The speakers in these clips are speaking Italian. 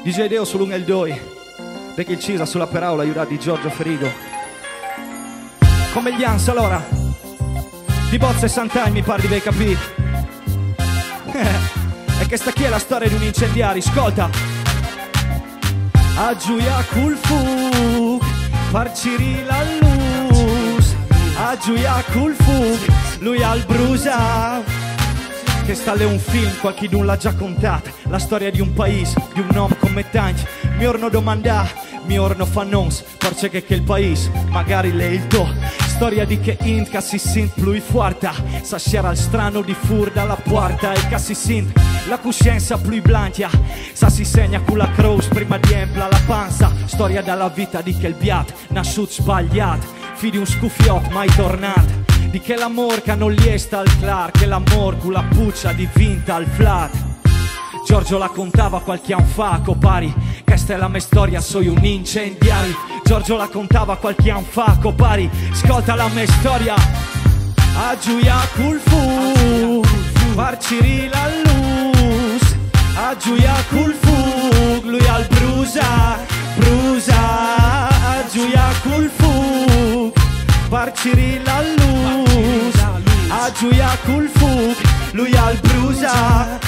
DJ Deo su lunga il doi, perché il Cisa sulla paraula aiuta di Giorgio Ferido. Come gli Ans allora, di Bozza e Sant'Anni mi pare di aver capito. E questa qui è la storia di un incendiario, ascolta. A Giuia col fu, farciri la luz. A Giuia col fu, lui al brusa. Che sta lì un film, qualcuno l'ha già contata. La storia di un paese, di un nome come tanti. Mi orno domanda, mi orno fa nons. Forse che il paese, magari lei il do. Storia di che inca si sent più forte. Sa scera il strano di fur dalla porta. E che si sent la coscienza più blanca. Sa si segna con la croce prima di empla la panza. Storia dalla vita di che il biat, nasciut sbagliat. Fi di un scuffiot mai tornato. Di che l'amor che non gli è sta al clar, che l'amor con la puccia divinta al flat. Giorgio la contava qualche anno fa, copari, questa è la mia storia, soy un incendiari. Giorgio la contava qualche anno fa, copari, ascolta la mia storia. A Giuia col fu, farciri la luz. A Giuia col fu, lui al brusa, brusa. A Giuia col fu, farciri la luz. A Giuia col fu, lui al brusa.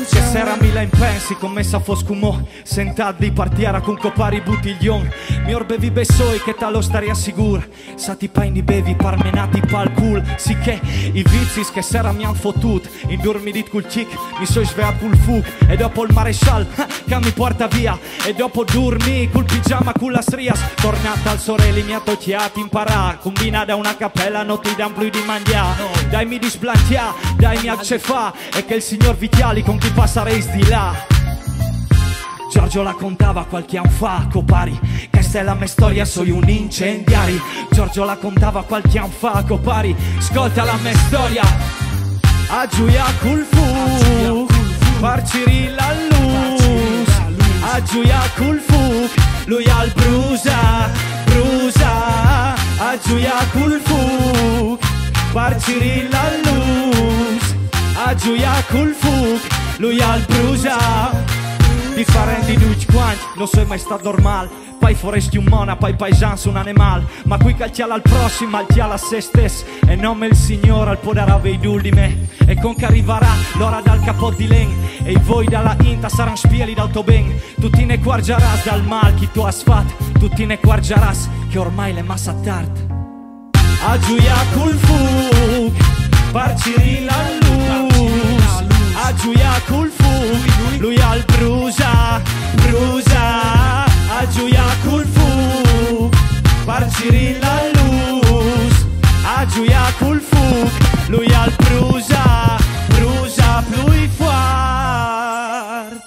Che sera mila in pensi, commessa foscumo. Sentad di partiera con copari butiglion. Mi orbevi besoi che talo staria sicur. Sati paini bevi parmenati pal cul. Sì che i vizi che sera mi han fotut. In dormidit col cic, mi so svegliato col fug. E dopo il marescial che mi porta via. E dopo dormi col pigiama con la strias. Tornata al sorelli mi ha tocchiati imparare. Combina da una cappella non ti dan più di mangiare. Dai mi disblanchia, dai mi accefa. E che il signor Vitiali con chi passerei di là. Giorgio la contava qualche anno fa, copari, questa è la mia storia, soy un incendiari. Giorgio la contava qualche anno fa, copari, ascolta la mia storia. A Giuia col fu, farciri la luz. A Giuia col fu, lui al brusa, brusa. A Giuia col fu, farciri la luz. A Giuia col fu, lui al brusa. Differenti tutti quanti, non sei mai stato normale. Poi foresti umana, poi paesans un animale. Ma qui calciala al prossimo, altiala a se stesso. E nome il Signore al potere avei di me. E con che arriverà l'ora dal capo di len. E i voi dalla inta saranno spieli d'autoben. Tutti ne guargeras dal mal chi tu has fatto. Tutti ne guargeras che ormai le massa tard. A Giuia col fu, farciri la luz. A Giuia col fu, lui al brusa, brusa. A Giuia col fu, farciri la luz. A Giuia col fu, lui al brusa, brusa più forte.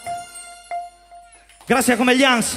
Grazie come gli Ans.